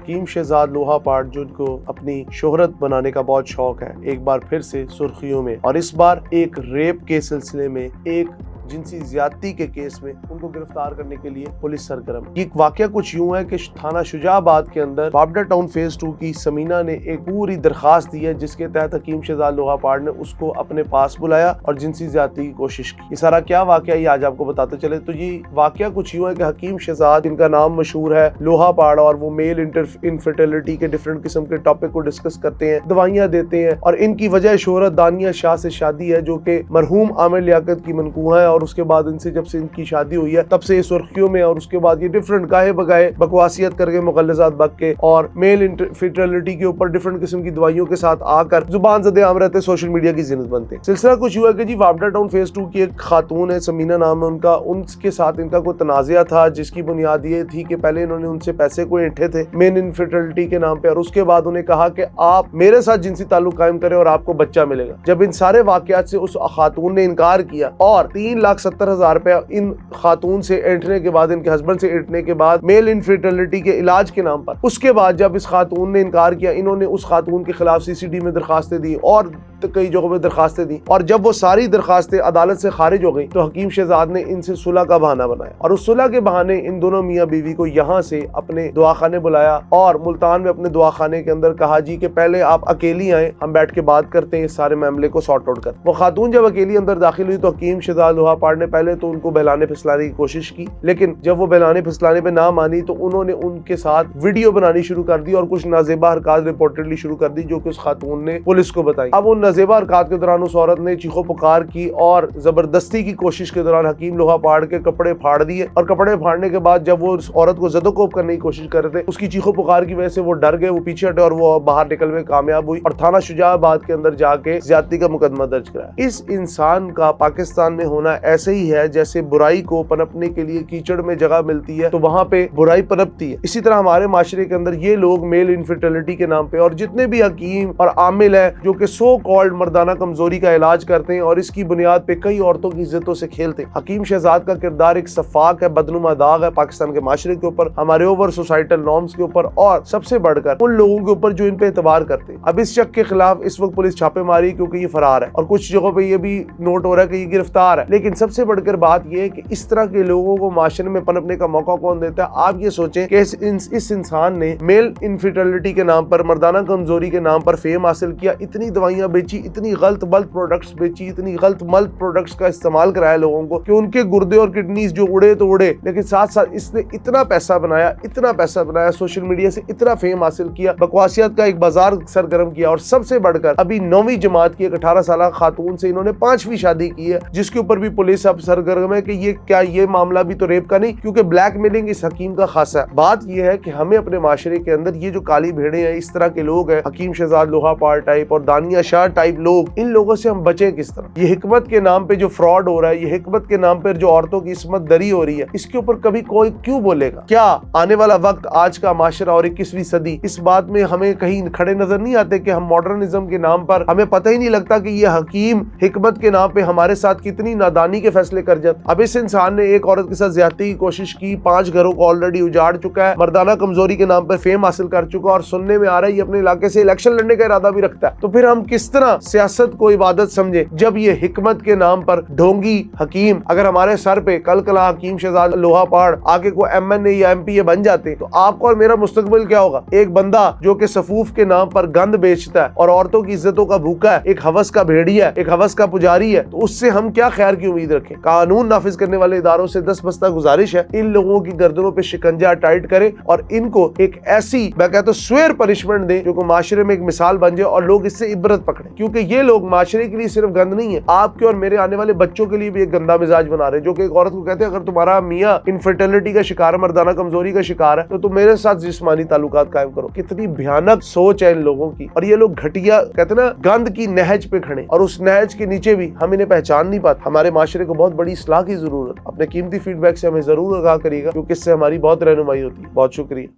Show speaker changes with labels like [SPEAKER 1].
[SPEAKER 1] حکیم شہزاد لوہا پاٹ جن کو اپنی شہرت بنانے کا بہت شوق ہے، ایک بار پھر سے سرخیوں میں، اور اس بار ایک ریپ کے سلسلے میں، ایک جنسی زیادتی کے کیس میں ان کو گرفتار کرنے کے لیے پولیس سرگرم۔ یہ واقعہ کچھ یوں ہے کہ تھانہ شجاع آباد کے اندر بابڈا ٹاؤن فیز 2 کی سمینہ نے ایک پوری درخواست دی ہے، جس کے تحت حکیم شہزاد لوہا پاٹ نے اس کو اپنے پاس بلایا اور جنسی زیادتی کی کوشش کی۔ یہ سارا کیا واقعہ یہ آج آپ کو بتاتے چلے۔ تو یہ واقعہ کچھ یوں ہے کہ حکیم شہزاد، جن کا نام مشہور ہے لوہا پاٹ، اور وہ میل انفرٹیلٹی کے ڈفرینٹ قسم کے ٹاپک کو ڈسکس کرتے ہیں، دوائیاں دیتے ہیں، اور ان کی وجہ شہرت دانیہ شاہ سے شادی ہے، جو کہ مرحوم عامر لیاقت کی منکوہ ہے، اور اس کے بعد ان سے جب سے ان کی شادی ہوئی ہے تب سے یہ سرخیوں میں، اور اس کے بعد یہ ڈفرنٹ گاہے بگاہے بکواسیت کر کے، مغلظات بک کے، اور میل انفرٹیلٹی کے اوپر ڈفرنٹ قسم کی دوائیوں کے ساتھ آ کر زبان زدے عام رہتے، سوشل میڈیا کی زینت بنتے ہیں۔ سلسلہ کچھ ہوا کہ جی بابڈا ٹاؤن فیز 2 کی ایک خاتون ہے، سمینہ نام ہے ان کا، ان کے ساتھ ان کا کوئی تنازعہ تھا، جس کی بنیاد یہ تھی کہ پہلے انہوں نے ان سے پیسے کو اینٹھے تھے میل انفرٹیلٹی کے نام پہ، اور اس کے بعد انہیں کہا کہ آپ میرے ساتھ جنسی تعلق قائم کریں اور آپ کو بچہ ملے گا۔ جب ان سارے واقعات سے اس خاتون نے انکار کیا اور 3,70,000 روپے ان خاتون سے اینٹنے کے بعد، ان کے ہسبینڈ سے اینٹنے کے بعد، میل انفرٹیلٹی کے علاج کے نام پر، اس کے بعد جب اس خاتون نے انکار کیا، انہوں نے اس خاتون کے خلاف CCD میں درخواستیں دی اور کئی جگہوں میں درخواستیں دی، اور جب وہ ساری درخواستیں عدالت سے خارج ہو گئی تو حکیم شہزاد نے ان سے صلح کا بہانہ بنایا، اور اس صلح کے بہانے ان دونوں میاں بیوی کو یہاں سے اپنے دعاخانے بلایا، اور ملتان میں اپنے دعاخانے کے اندر کہا جی کہ پہلے آپ اکیلی آئیں، ہم بیٹھ کے بات کرتے ہیں، اس سارے معاملے کو سارٹ آؤٹ کریں۔ وہ خاتون جب اکیلی اندر داخل ہوئی تو حکیم شہزاد لوہا پاٹ نے پہلے تو ان کو بہلانے پھسلانے کی کوشش کی، لیکن جب وہ بہلانے پھسلانے پہ نہ مانی تو انہوں نے ان کے ساتھ ویڈیو بنانی شروع کر دی، اور کچھ نازیبا حرکات رپورٹڈلی شروع کر دی، جو کہ اس خاتون نے پولیس کو بتائی۔ اب ان نازیبا حرکات کے دوران اس عورت نے چیخو پکار کی اور زبردستی کی کوشش کے دوران حکیم لوہا پاٹ کے کپڑے پھاڑ دیے، اور کپڑے پھاڑنے کے بعد جب وہ اس عورت کو زد و کوب کرنے کی کوشش کر رہے تھے، اس کی چیخو پکار کی وجہ سے وہ ڈر گئے، وہ پیچھے ہٹے اور وہ باہر نکل میں کامیاب ہوئی، اور تھانہ شجاع آباد کے اندر جا کے زیادتی کا مقدمہ درج کرایا۔ اس انسان کا پاکستان میں ہونا ایسے ہی ہے جیسے برائی کو پنپنے کے لیے کیچڑ میں جگہ ملتی ہے تو وہاں پہ برائی پنپتی ہے، اسی طرح ہمارے معاشرے کے اندر یہ لوگ میل انفرٹیلٹی کے نام پہ، اور جتنے بھی حکیم اور عامل ہیں جو کہ سو کالڈ مردانہ کمزوری کا علاج کرتے ہیں اور اس کی بنیاد پہ کئی عورتوں کی عزتوں سے کھیلتے ہیں۔ حکیم شہزاد کا کردار ایک صفاق ہے، بدنما داغ ہے پاکستان کے معاشرے کے اوپر، ہمارے اوور سوسائٹل نارمز کے اوپر، اور سب سے بڑھ کر ان لوگوں کے اوپر جو ان پہ اعتبار کرتے ہیں۔ اب اس شخص کے خلاف اس وقت پولیس چھاپے ماری کیونکہ یہ فرار ہے، اور کچھ جگہوں پہ یہ بھی نوٹ ہو رہا ہے کہ یہ گرفتار ہے، لیکن سب سے بڑھ کر بات یہ ہے کہ اس طرح کے لوگوں کو معاشرے میں پنپنے کا موقع کون دیتا ہے؟ آپ یہ سوچیں کہ اس انسان نے میل انفرٹیلٹی کے نام پر، مردانہ کمزوری کے نام پر فیم حاصل کیا، اتنی دوائیاں بیچی، اتنی غلط ملت پروڈکٹس بیچی، اتنی غلط ملت پروڈکٹس کا استعمال کرایا لوگوں کو کہ ان کے گردے اور کڈنیز جو اڑے تو اڑے، لیکن ساتھ ساتھ اس نے اتنا پیسہ بنایا، سوشل میڈیا سے اتنا فیم حاصل کیا، بکواسیات کا ایک بازار سرگرم کیا، اور سب سے بڑھ کر ابھی 9ویں جماعت کی ایک 18 سالہ خاتون سے انہوں نے 5ویں شادی کی ہے، جس کے اوپر بھی پولیس اب سرگرم ہے کہ یہ معاملہ بھی تو ریپ کا نہیں، کیونکہ بلیک میلنگ اس حکیم کا خاصا ہے۔ بات یہ ہے کہ ہمیں اپنے معاشرے کے اندر یہ جو کالی بھیڑیں ہیں، اس طرح کے لوگ ہیں، حکیم شہزاد لوہا پاٹ ٹائپ اور دانیہ شاہ ٹائپ لوگ، ان لوگوں سے ہم بچیں کس طرح؟ یہ حکمت کے نام پہ جو فراڈ ہو رہا ہے، یہ حکمت کے نام پہ جو عورتوں کی عصمت دری ہو رہی ہے، اس کے اوپر کبھی کوئی کیوں بولے گا؟ کیا آنے والا وقت، آج کا معاشرہ اور 21ویں صدی اس بات میں ہمیں کہیں کھڑے نظر نہیں آتے کہ ہم ماڈرنزم کے نام پر ہمیں پتہ ہی نہیں لگتا کہ یہ حکیم حکمت کے نام پہ ہمارے ساتھ کتنی نادانی کے فیصلے کر جاتے؟ اب اس انسان نے ایک عورت کے ساتھ زیادتی کی کوشش کی، 5 گھروں کو آلریڈی اجاڑ چکا ہے، مردانہ کمزوری کے نام پر فیم حاصل کر چکا، اور سننے میں آ رہا ہے یہ اپنے علاقے سے الیکشن لڑنے کا ارادہ بھی رکھتا ہے۔ تو پھر ہم کس طرح سیاست کو عبادت سمجھے جب یہ حکمت کے نام پر ڈھونگی حکیم اگر ہمارے سر پہ کل کلا حکیم شہزاد لوہا پاٹ آگے کو MNA یا MPA بن جاتے تو آپ کو اور میرا مستقبل کیا ہوگا؟ ایک بندہ جو کہ صفوف کے نام پر گند بیچتا ہے اور عورتوں کی عزتوں کا بھوکا ہے، ایک ہوس کا بھیڑی ہے، ایک ہوس کا پجاری ہے، تو اس سے ہم کیا خیر کی امید رکھیں؟ قانون نافذ کرنے والے اداروں سے دست بستہ گزارش ہے، ان لوگوں کی گردنوں پہ شکنجہ ٹائٹ کرے اور ان کو ایک ایسی میں کہتا ہوں سویر پنشمنٹ دیں جو کہ معاشرے میں ایک مثال بن جائے اور لوگ اس سے عبرت پکڑیں، کیونکہ یہ لوگ معاشرے کے لیے صرف گند نہیں ہے، آپ کے اور میرے آنے والے بچوں کے لیے بھی ایک گندا مزاج بنا رہے ہیں، جو کہ ایک عورت کو کہتے ہیں اگر تمہارا میاں انفرٹیلٹی کا شکار ہے، مردانہ کمزوری کا شکار ہے، تو تم میرے ساتھ جسمانی تعلقات قائم کرو۔ کتنی بھیانک سوچ ہے ان لوگوں کی، اور یہ لوگ گھٹیا کہتے ہیں نا گند کی نہج پہ کھڑے، اور اس نہج کے نیچے بھی ہم انہیں پہچان نہیں پاتے۔ ہمارے معاشرے کو بہت بڑی اصلاح کی ضرورت ہے۔ اپنے قیمتی فیڈ بیک سے ہمیں ضرور آگاہ کریے گا، کیونکہ اس سے ہماری بہت رہنمائی ہوتی ہے۔ بہت شکریہ۔